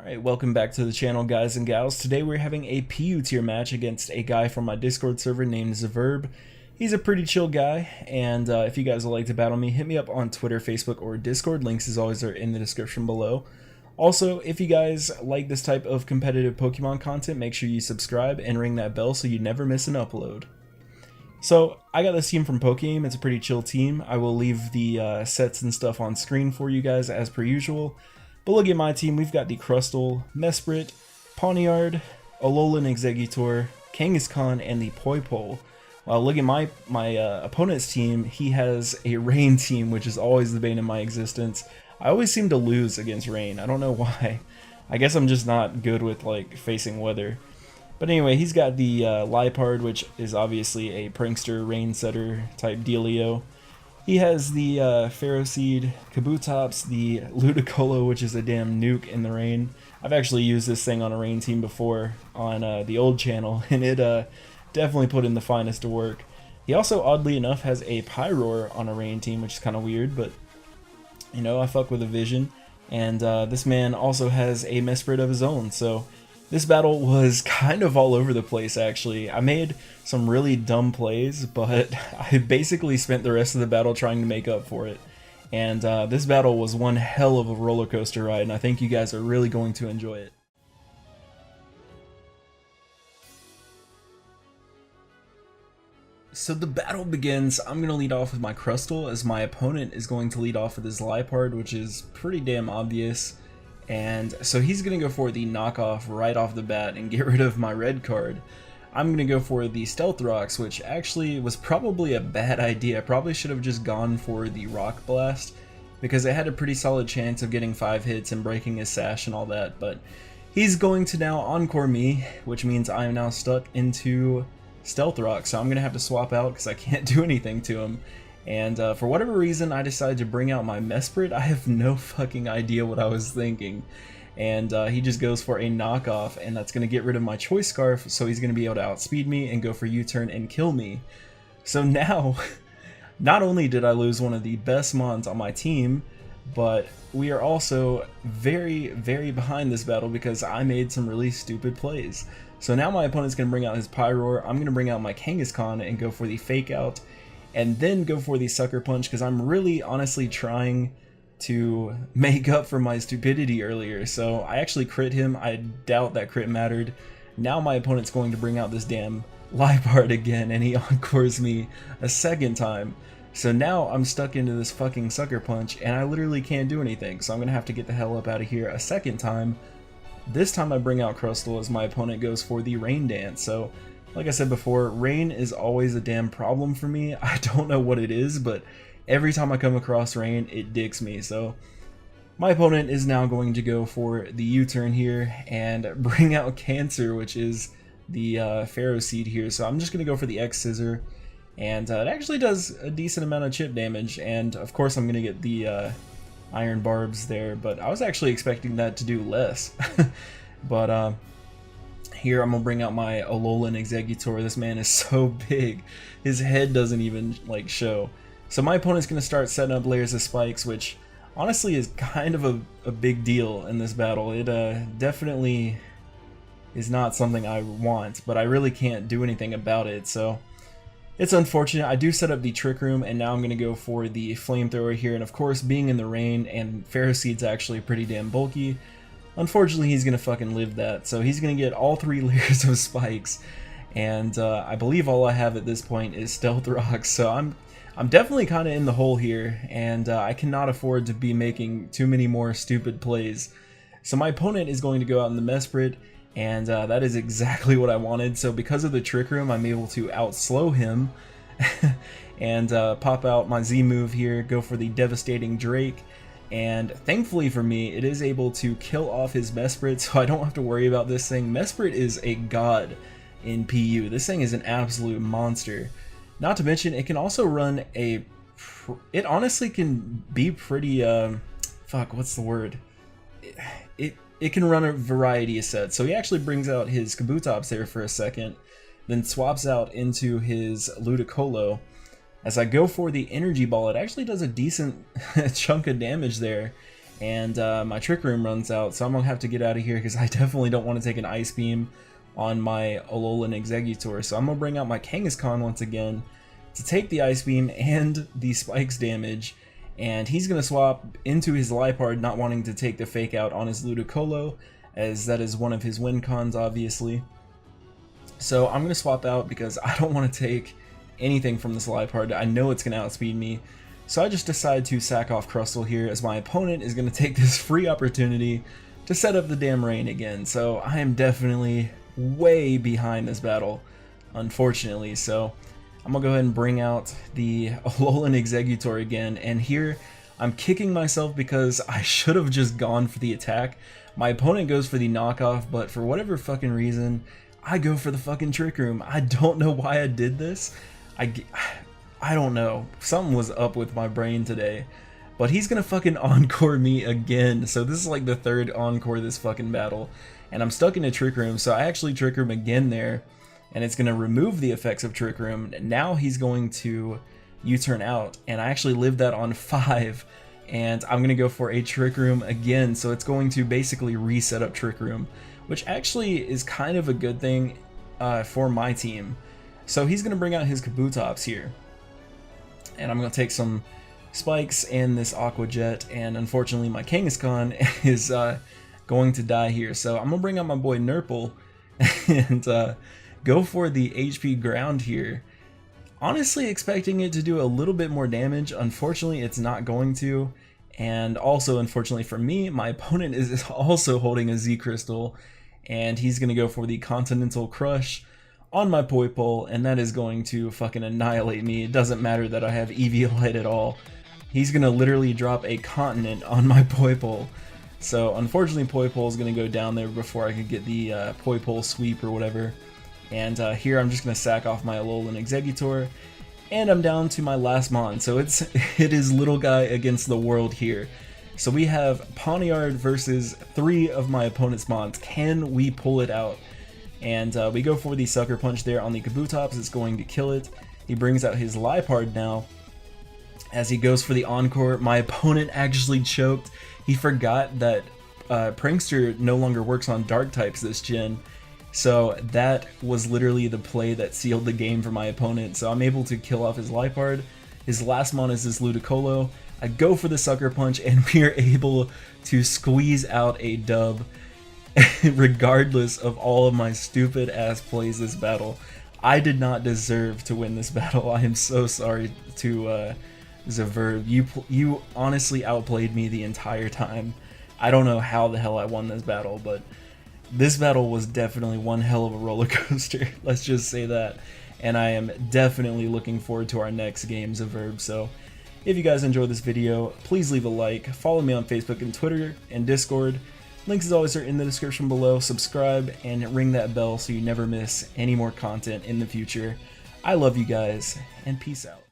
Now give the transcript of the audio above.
Alright, welcome back to the channel, guys and gals. Today we're having a PU tier match against a guy from my Discord server named Zverb. He's a pretty chill guy, and if you guys would like to battle me, hit me up on Twitter, Facebook, or Discord. Links as always are in the description below. Also, if you guys like this type of competitive Pokemon content, make sure you subscribe and ring that bell so you never miss an upload. So, I got this team from Pokeaim. It's a pretty chill team. I will leave the sets and stuff on screen for you guys as per usual. But look at my team. We've got the Crustle, Mesprit, Pawniard, Alola and Exeggutor, Kangaskhan, and the Poipole. While look at my opponent's team, he has a Rain team, which is always the bane of my existence. I always seem to lose against Rain. I don't know why. I guess I'm just not good with like facing weather. But anyway, he's got the Liepard, which is obviously a prankster, rain setter type dealio. He has the Ferroseed, Kabutops, the Ludicolo, which is a damn nuke in the rain. I've actually used this thing on a rain team before on the old channel, and it definitely put in the finest of work. He also, oddly enough, has a Pyroar on a rain team, which is kind of weird, but, you know, I fuck with a vision. And this man also has a Mesprit of his own, so this battle was kind of all over the place, actually. I made some really dumb plays, but I basically spent the rest of the battle trying to make up for it. And this battle was one hell of a roller coaster ride, and I think you guys are really going to enjoy it. So the battle begins. I'm going to lead off with my Crustle, as my opponent is going to lead off with his Liepard, which is pretty damn obvious. And so he's going to go for the knockoff right off the bat and get rid of my red card. I'm going to go for the Stealth Rocks, which actually was probably a bad idea. I probably should have just gone for the Rock Blast, because it had a pretty solid chance of getting 5 hits and breaking his sash and all that. But he's going to now Encore me, which means I am now stuck into Stealth Rock. So I'm going to have to swap out because I can't do anything to him. And for whatever reason, I decided to bring out my Mesprit. I have no fucking idea what I was thinking. And he just goes for a knockoff, and that's going to get rid of my Choice Scarf, so he's going to be able to outspeed me and go for U-turn and kill me. So now, not only did I lose one of the best mons on my team, but we are also very, very behind this battle because I made some really stupid plays. So now my opponent's going to bring out his Pyroar. I'm going to bring out my Kangaskhan and go for the Fake Out, and then go for the Sucker Punch, because I'm really honestly trying to make up for my stupidity earlier. So I actually crit him. I doubt that crit mattered. Now my opponent's going to bring out this damn Liepard again, and he encores me a second time. So now I'm stuck into this fucking Sucker Punch, and I literally can't do anything. So I'm going to have to get the hell up out of here a second time. This time I bring out Crustle as my opponent goes for the Rain Dance. So like I said before, rain is always a damn problem for me. I don't know what it is, but every time I come across rain, it dicks me. So my opponent is now going to go for the U-turn here and bring out Cancer, which is the Ferroseed here. So I'm just going to go for the X-Scissor, and it actually does a decent amount of chip damage. And of course I'm going to get the Iron Barbs there, but I was actually expecting that to do less. But here I'm gonna bring out my Alola and Exeggutor. This man is so big, his head doesn't even like show. So my opponent's gonna start setting up layers of spikes, which honestly is kind of a big deal in this battle. It definitely is not something I want, but I really can't do anything about it. So it's unfortunate. I do set up the Trick Room, and now I'm gonna go for the Flamethrower here. And of course, being in the rain and Ferroseed's actually pretty damn bulky, unfortunately, he's going to fucking live that, so he's going to get all 3 layers of spikes, and I believe all I have at this point is Stealth Rocks, so I'm definitely kind of in the hole here, and I cannot afford to be making too many more stupid plays. So my opponent is going to go out in the Mesprit, and that is exactly what I wanted. So because of the Trick Room, I'm able to outslow him, and pop out my Z move here, go for the Devastating Drake. And thankfully for me, it is able to kill off his Mesprit, so I don't have to worry about this thing. Mesprit is a god in PU. This thing is an absolute monster. Not to mention, it can also run a... It honestly can be pretty... fuck, what's the word? It can run a variety of sets. So he actually brings out his Kabutops there for a second, then swaps out into his Ludicolo. As I go for the Energy Ball, it actually does a decent chunk of damage there, and my Trick Room runs out, so I'm gonna have to get out of here because I definitely don't want to take an Ice Beam on my Alola and Exeggutor. So I'm gonna bring out my Kangaskhan once again to take the Ice Beam and the Spikes damage, and he's gonna swap into his Liepard, not wanting to take the Fake Out on his Ludicolo, as that is one of his win cons, obviously. So I'm gonna swap out because I don't want to take anything from this Liepard. I know it's gonna outspeed me. So I just decided to sack off Crustle here, as my opponent is gonna take this free opportunity to set up the damn rain again. So I am definitely way behind this battle, unfortunately. So I'm gonna go ahead and bring out the Alola and Exeggutor again, and here I'm kicking myself because I should have just gone for the attack. My opponent goes for the knockoff, but for whatever fucking reason, I go for the fucking Trick Room. I don't know why I did this. I don't know. Something was up with my brain today. But he's gonna fucking encore me again. So this is like the third encore this fucking battle. And I'm stuck in a Trick Room, so I actually Trick Room again there. And it's gonna remove the effects of Trick Room. Now he's going to U-turn out. And I actually lived that on 5. And I'm gonna go for a Trick Room again. So it's going to basically reset up Trick Room, which actually is kind of a good thing for my team. So he's going to bring out his Kabutops here. And I'm going to take some Spikes and this Aqua Jet, and unfortunately my Kangaskhan is going to die here. So I'm going to bring out my boy Nurple and go for the HP Ground here. Honestly expecting it to do a little bit more damage. Unfortunately it's not going to. And also, unfortunately for me, my opponent is also holding a Z Crystal, and he's going to go for the Continental Crush on my Poipole, and that is going to fucking annihilate me. It doesn't matter that I have Eviolite at all. He's going to literally drop a continent on my Poipole. So unfortunately Poipole is going to go down there before I could get the Poipole sweep or whatever. And here I'm just going to sack off my Alola and Exeggutor, and I'm down to my last Mon. So it is little guy against the world here. So we have Pawniard versus 3 of my opponent's Mons. Can we pull it out? And we go for the Sucker Punch there on the Kabutops. It's going to kill it. He brings out his Liepard now. As he goes for the Encore, my opponent actually choked. He forgot that Prankster no longer works on Dark types this gen. So that was literally the play that sealed the game for my opponent. So I'm able to kill off his Liepard. His last Mon is this Ludicolo. I go for the Sucker Punch, and we are able to squeeze out a dub. Regardless of all of my stupid ass plays this battle, I did not deserve to win this battle. I am so sorry to Zverb. You honestly outplayed me the entire time. I don't know how the hell I won this battle, but this battle was definitely one hell of a roller coaster. Let's just say that. And I am definitely looking forward to our next game, Zverb. So if you guys enjoyed this video, please leave a like. Follow me on Facebook and Twitter and Discord. Links as always are in the description below. Subscribe and ring that bell so you never miss any more content in the future. I love you guys, and peace out.